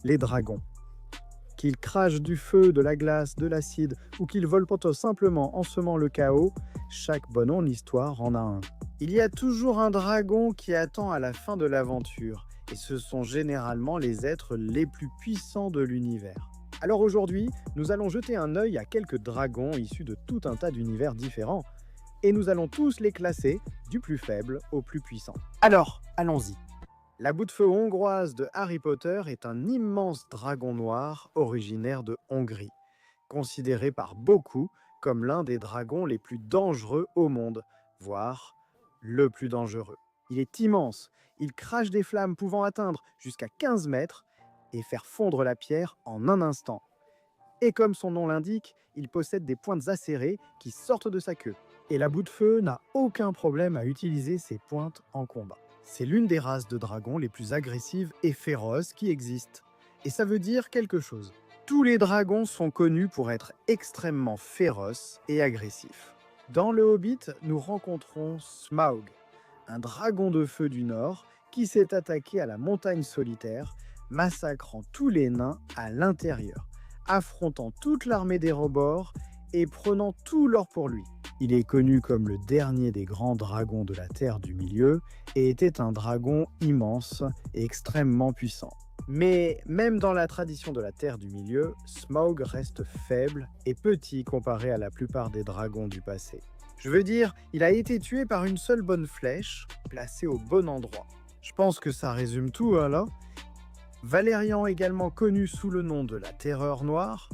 les dragons. Qu'ils crachent du feu, de la glace, de l'acide ou qu'ils volent simplement en semant le chaos, chaque bonhomme l'histoire en a un. Il y a toujours un dragon qui attend à la fin de l'aventure, et ce sont généralement les êtres les plus puissants de l'univers. Alors aujourd'hui, nous allons jeter un œil à quelques dragons issus de tout un tas d'univers différents, et nous allons tous les classer du plus faible au plus puissant. Alors, allons-y. La boule-de-feu hongroise de Harry Potter est un immense dragon noir originaire de Hongrie, considéré par beaucoup comme l'un des dragons les plus dangereux au monde, voire le plus dangereux. Il est immense, il crache des flammes pouvant atteindre jusqu'à 15 mètres et faire fondre la pierre en un instant. Et comme son nom l'indique, il possède des pointes acérées qui sortent de sa queue. Et la boule-de-feu n'a aucun problème à utiliser ses pointes en combat. C'est l'une des races de dragons les plus agressives et féroces qui existent. Et ça veut dire quelque chose. Tous les dragons sont connus pour être extrêmement féroces et agressifs. Dans le Hobbit, nous rencontrons Smaug, un dragon de feu du Nord qui s'est attaqué à la montagne solitaire, massacrant tous les nains à l'intérieur, affrontant toute l'armée des Robords et prenant tout l'or pour lui. Il est connu comme le dernier des grands dragons de la Terre du Milieu et était un dragon immense et extrêmement puissant. Mais même dans la tradition de la Terre du Milieu, Smaug reste faible et petit comparé à la plupart des dragons du passé. Je veux dire, il a été tué par une seule bonne flèche, placée au bon endroit. Je pense que ça résume tout, là. Valérian, également connu sous le nom de la Terreur Noire,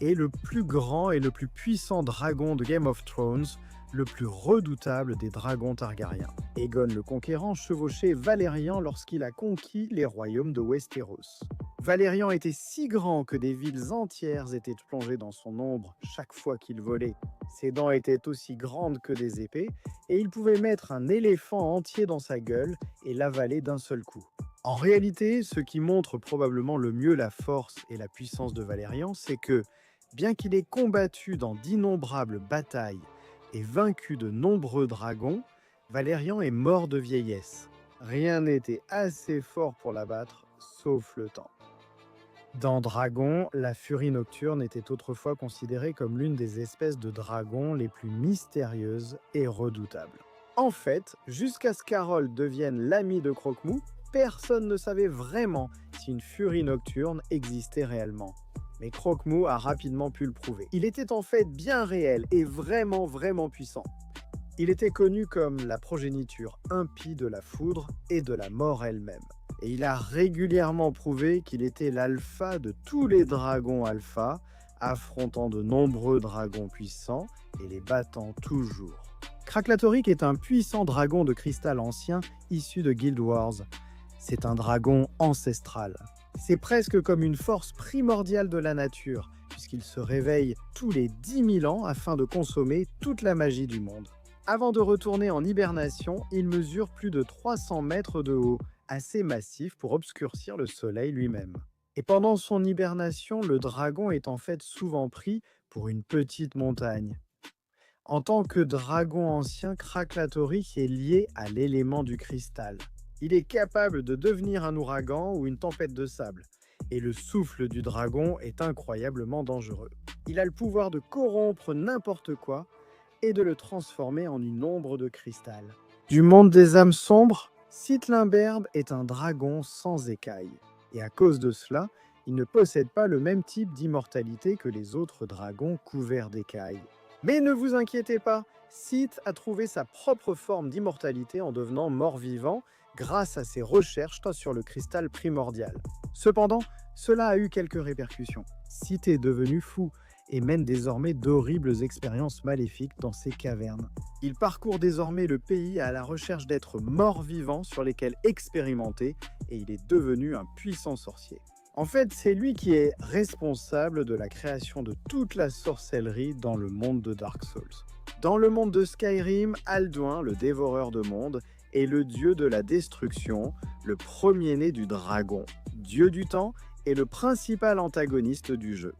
est le plus grand et le plus puissant dragon de Game of Thrones, le plus redoutable des dragons Targaryens. Aegon le Conquérant chevauchait Valérian lorsqu'il a conquis les royaumes de Westeros. Valérian était si grand que des villes entières étaient plongées dans son ombre chaque fois qu'il volait. Ses dents étaient aussi grandes que des épées, et il pouvait mettre un éléphant entier dans sa gueule et l'avaler d'un seul coup. En réalité, ce qui montre probablement le mieux la force et la puissance de Valérian, c'est que, bien qu'il ait combattu dans d'innombrables batailles et vaincu de nombreux dragons, Valérian est mort de vieillesse. Rien n'était assez fort pour l'abattre, sauf le temps. Dans Dragon, la furie nocturne était autrefois considérée comme l'une des espèces de dragons les plus mystérieuses et redoutables. En fait, jusqu'à ce qu'Harold devienne l'ami de Croque-Mou, personne ne savait vraiment si une furie nocturne existait réellement. Mais Croque-Mou a rapidement pu le prouver. Il était en fait bien réel et vraiment puissant. Il était connu comme la progéniture impie de la foudre et de la mort elle-même. Et il a régulièrement prouvé qu'il était l'alpha de tous les dragons alpha, affrontant de nombreux dragons puissants et les battant toujours. Kraklataurik est un puissant dragon de cristal ancien issu de Guild Wars. C'est un dragon ancestral. C'est presque comme une force primordiale de la nature, puisqu'il se réveille tous les 10 000 ans afin de consommer toute la magie du monde. Avant de retourner en hibernation, il mesure plus de 300 mètres de haut, assez massif pour obscurcir le soleil lui-même. Et pendant son hibernation, le dragon est en fait souvent pris pour une petite montagne. En tant que dragon ancien, Kraklataurik est lié à l'élément du cristal. Il est capable de devenir un ouragan ou une tempête de sable, et le souffle du dragon est incroyablement dangereux. Il a le pouvoir de corrompre n'importe quoi et de le transformer en une ombre de cristal. Du monde des âmes sombres, Citlimberbe est un dragon sans écailles, et à cause de cela, il ne possède pas le même type d'immortalité que les autres dragons couverts d'écailles. Mais ne vous inquiétez pas, Cith a trouvé sa propre forme d'immortalité en devenant mort-vivant grâce à ses recherches sur le cristal primordial. Cependant, cela a eu quelques répercussions. Cith est devenu fou et mène désormais d'horribles expériences maléfiques dans ses cavernes. Il parcourt désormais le pays à la recherche d'êtres morts-vivants sur lesquels expérimenter, et il est devenu un puissant sorcier. En fait, c'est lui qui est responsable de la création de toute la sorcellerie dans le monde de Dark Souls. Dans le monde de Skyrim, Alduin, le dévoreur de mondes, est le dieu de la destruction, le premier-né du dragon, dieu du temps et le principal antagoniste du jeu.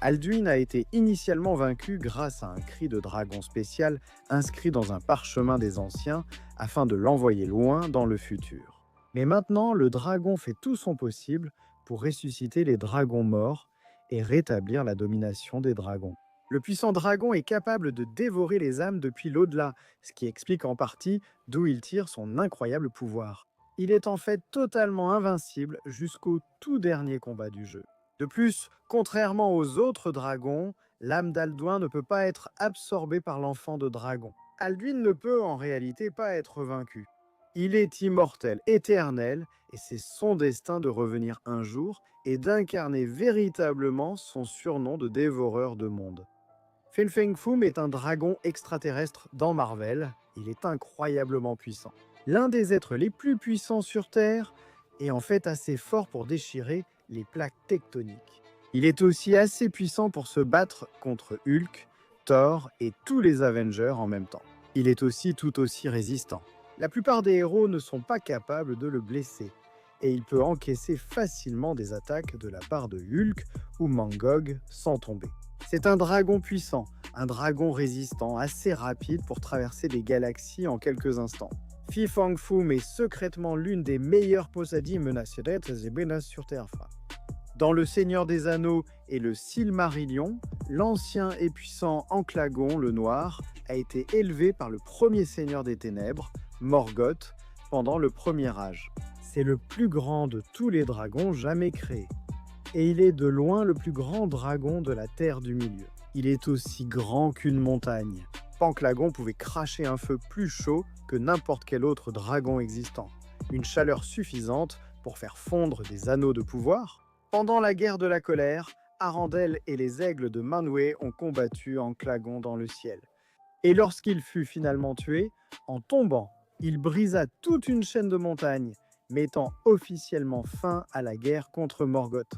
Alduin a été initialement vaincu grâce à un cri de dragon spécial inscrit dans un parchemin des anciens afin de l'envoyer loin dans le futur. Mais maintenant, le dragon fait tout son possible pour ressusciter les dragons morts et rétablir la domination des dragons. Le puissant dragon est capable de dévorer les âmes depuis l'au-delà, ce qui explique en partie d'où il tire son incroyable pouvoir. Il est en fait totalement invincible jusqu'au tout dernier combat du jeu. De plus, contrairement aux autres dragons, l'âme d'Alduin ne peut pas être absorbée par l'enfant de dragon. Alduin ne peut en réalité pas être vaincu. Il est immortel, éternel, et c'est son destin de revenir un jour et d'incarner véritablement son surnom de dévoreur de mondes. Fin Fang Foom est un dragon extraterrestre dans Marvel. Il est incroyablement puissant. L'un des êtres les plus puissants sur Terre est en fait assez fort pour déchirer les plaques tectoniques. Il est aussi assez puissant pour se battre contre Hulk, Thor et tous les Avengers en même temps. Il est aussi tout aussi résistant. La plupart des héros ne sont pas capables de le blesser, et il peut encaisser facilement des attaques de la part de Hulk ou Mangog sans tomber. C'est un dragon puissant, un dragon résistant, assez rapide pour traverser les galaxies en quelques instants. Fi Fang Foom est secrètement l'une des meilleures Posadis menacerettes et benas sur Terre. Dans Le Seigneur des Anneaux et le Silmarillion, l'ancien et puissant Anclagon le Noir a été élevé par le premier Seigneur des Ténèbres, Morgoth, pendant le Premier Âge. C'est le plus grand de tous les dragons jamais créés. Et il est de loin le plus grand dragon de la Terre du Milieu. Il est aussi grand qu'une montagne. Panclagon pouvait cracher un feu plus chaud que n'importe quel autre dragon existant. Une chaleur suffisante pour faire fondre des anneaux de pouvoir. Pendant la guerre de la colère, Arandel et les aigles de Manwë ont combattu Anclagon dans le ciel. Et lorsqu'il fut finalement tué, en tombant, il brisa toute une chaîne de montagnes, mettant officiellement fin à la guerre contre Morgoth.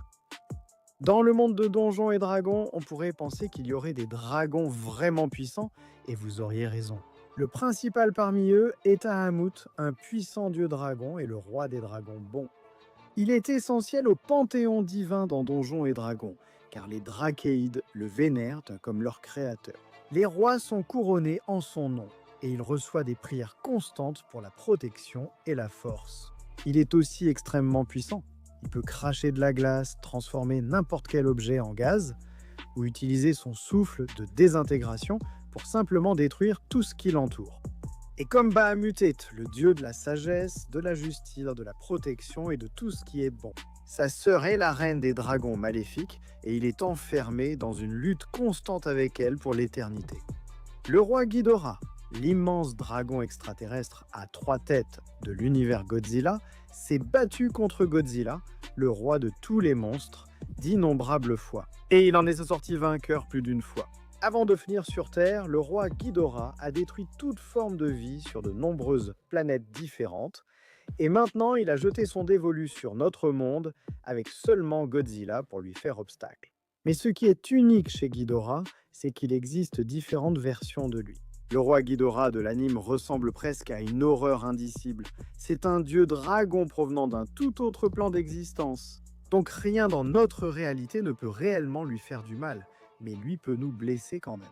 Dans le monde de Donjons et Dragons, on pourrait penser qu'il y aurait des dragons vraiment puissants, et vous auriez raison. Le principal parmi eux est Ahamut, un puissant dieu dragon et le roi des dragons bons. Il est essentiel au panthéon divin dans Donjons et Dragons, car les Drachéides le vénèrent comme leur créateur. Les rois sont couronnés en son nom, et il reçoit des prières constantes pour la protection et la force. Il est aussi extrêmement puissant. Il peut cracher de la glace, transformer n'importe quel objet en gaz, ou utiliser son souffle de désintégration pour simplement détruire tout ce qui l'entoure. Et comme Bahamut est le dieu de la sagesse, de la justice, de la protection et de tout ce qui est bon, sa sœur est la reine des dragons maléfiques et il est enfermé dans une lutte constante avec elle pour l'éternité. Le roi Ghidorah, l'immense dragon extraterrestre à 3 têtes de l'univers Godzilla, s'est battu contre Godzilla, le roi de tous les monstres, d'innombrables fois. Et il en est sorti vainqueur plus d'une fois. Avant de venir sur Terre, le roi Ghidorah a détruit toute forme de vie sur de nombreuses planètes différentes, et maintenant il a jeté son dévolu sur notre monde avec seulement Godzilla pour lui faire obstacle. Mais ce qui est unique chez Ghidorah, c'est qu'il existe différentes versions de lui. Le roi Ghidorah de l'anime ressemble presque à une horreur indicible. C'est un dieu dragon provenant d'un tout autre plan d'existence. Donc rien dans notre réalité ne peut réellement lui faire du mal, mais lui peut nous blesser quand même.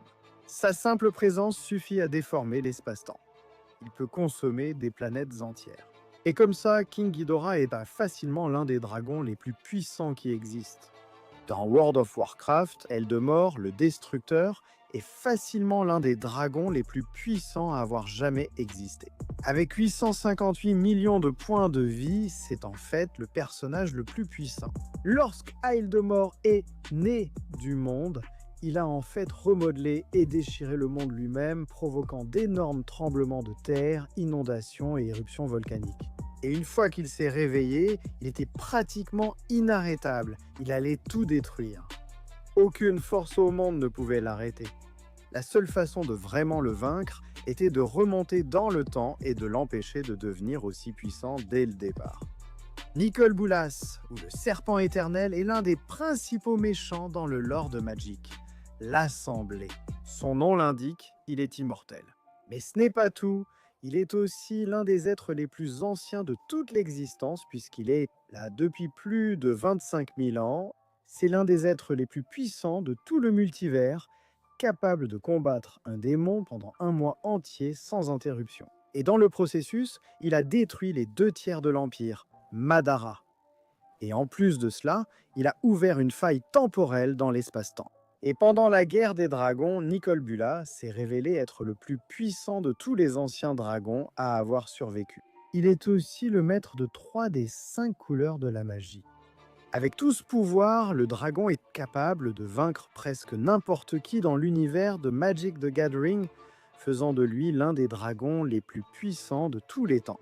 Sa simple présence suffit à déformer l'espace-temps. Il peut consommer des planètes entières. Et comme ça, King Ghidorah est facilement l'un des dragons les plus puissants qui existent. Dans World of Warcraft, Eldemort, le Destructeur, est facilement l'un des dragons les plus puissants à avoir jamais existé. Avec 858 millions de points de vie, c'est en fait le personnage le plus puissant. Lorsque Eldemort est né du monde, il a en fait remodelé et déchiré le monde lui-même, provoquant d'énormes tremblements de terre, inondations et éruptions volcaniques. Et une fois qu'il s'est réveillé, il était pratiquement inarrêtable. Il allait tout détruire. Aucune force au monde ne pouvait l'arrêter. La seule façon de vraiment le vaincre était de remonter dans le temps et de l'empêcher de devenir aussi puissant dès le départ. Nicol Bolas, ou le Serpent Éternel, est l'un des principaux méchants dans le lore de Magic, l'Assemblée. Son nom l'indique, il est immortel. Mais ce n'est pas tout. Il est aussi l'un des êtres les plus anciens de toute l'existence, puisqu'il est là depuis plus de 25 000 ans. C'est l'un des êtres les plus puissants de tout le multivers, capable de combattre un démon pendant un mois entier sans interruption. Et dans le processus, il a détruit les 2 tiers de l'Empire, Madara. Et en plus de cela, il a ouvert une faille temporelle dans l'espace-temps. Et pendant la guerre des dragons, Nicol Bula s'est révélé être le plus puissant de tous les anciens dragons à avoir survécu. Il est aussi le maître de 3 des 5 couleurs de la magie. Avec tout ce pouvoir, le dragon est capable de vaincre presque n'importe qui dans l'univers de Magic the Gathering, faisant de lui l'un des dragons les plus puissants de tous les temps.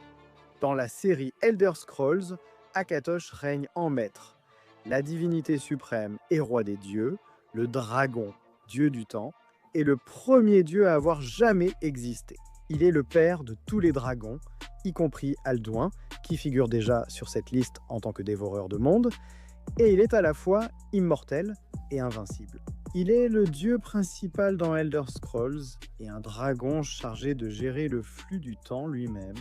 Dans la série Elder Scrolls, Akatosh règne en maître, la divinité suprême et roi des dieux, le dragon, dieu du temps, est le premier dieu à avoir jamais existé. Il est le père de tous les dragons, y compris Alduin, qui figure déjà sur cette liste en tant que dévoreur de mondes, et il est à la fois immortel et invincible. Il est le dieu principal dans Elder Scrolls et un dragon chargé de gérer le flux du temps lui-même.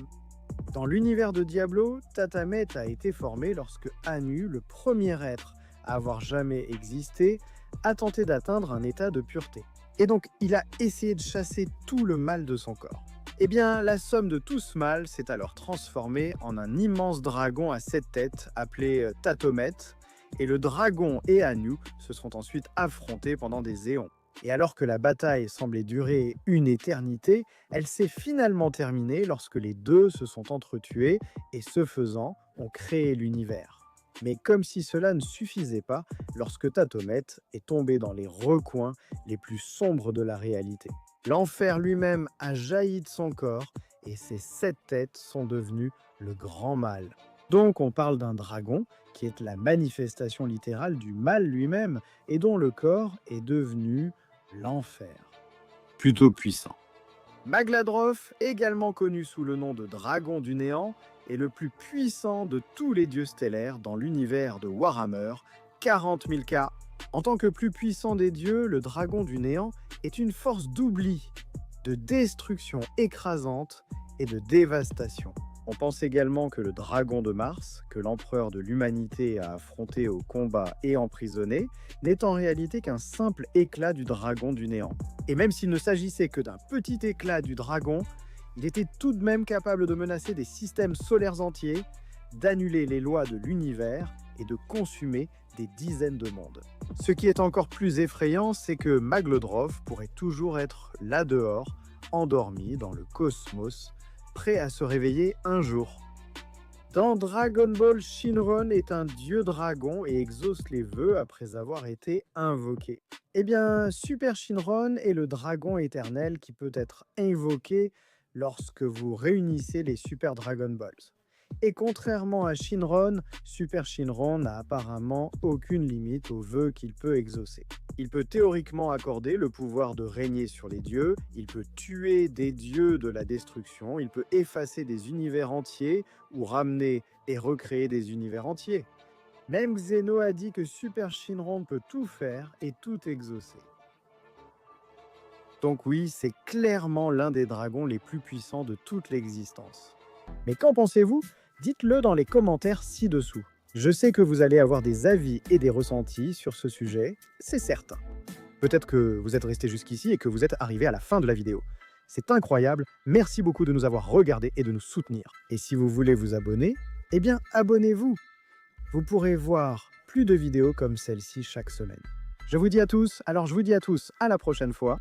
Dans l'univers de Diablo, Tatamet a été formé lorsque Anu, le premier être à avoir jamais existé, a tenté d'atteindre un état de pureté. Et donc, il a essayé de chasser tout le mal de son corps. Eh bien, la somme de tout ce mal s'est alors transformée en un immense dragon à 7 têtes appelé Tatomet, et le dragon et Anu se sont ensuite affrontés pendant des éons. Et alors que la bataille semblait durer une éternité, elle s'est finalement terminée lorsque les deux se sont entretués et ce faisant, ont créé l'univers. Mais comme si cela ne suffisait pas, lorsque Tatomet est tombé dans les recoins les plus sombres de la réalité. L'enfer lui-même a jailli de son corps et ses 7 têtes sont devenues le grand mal. Donc on parle d'un dragon qui est la manifestation littérale du mal lui-même et dont le corps est devenu l'enfer. Plutôt puissant. Magladroth, également connu sous le nom de dragon du néant, est le plus puissant de tous les dieux stellaires dans l'univers de Warhammer, 40 000 K. En tant que plus puissant des dieux, le dragon du néant est une force d'oubli, de destruction écrasante et de dévastation. On pense également que le dragon de Mars, que l'empereur de l'humanité a affronté au combat et emprisonné, n'est en réalité qu'un simple éclat du dragon du néant. Et même s'il ne s'agissait que d'un petit éclat du dragon, il était tout de même capable de menacer des systèmes solaires entiers, d'annuler les lois de l'univers et de consumer des dizaines de mondes. Ce qui est encore plus effrayant, c'est que Magladroth pourrait toujours être là dehors, endormi dans le cosmos, prêt à se réveiller un jour. Dans Dragon Ball, Shinron est un dieu dragon et exauce les vœux après avoir été invoqué. Eh bien, Super Shinron est le dragon éternel qui peut être invoqué lorsque vous réunissez les Super Dragon Balls. Et contrairement à Shinron, Super Shinron n'a apparemment aucune limite aux vœux qu'il peut exaucer. Il peut théoriquement accorder le pouvoir de régner sur les dieux, il peut tuer des dieux de la destruction, il peut effacer des univers entiers ou ramener et recréer des univers entiers. Même Xeno a dit que Super Shinron peut tout faire et tout exaucer. Donc oui, c'est clairement l'un des dragons les plus puissants de toute l'existence. Mais qu'en pensez-vous ? Dites-le dans les commentaires ci-dessous. Je sais que vous allez avoir des avis et des ressentis sur ce sujet, c'est certain. Peut-être que vous êtes resté jusqu'ici et que vous êtes arrivé à la fin de la vidéo. C'est incroyable, merci beaucoup de nous avoir regardés et de nous soutenir. Et si vous voulez vous abonner, eh bien abonnez-vous. Vous pourrez voir plus de vidéos comme celle-ci chaque semaine. Je vous dis à tous à la prochaine fois.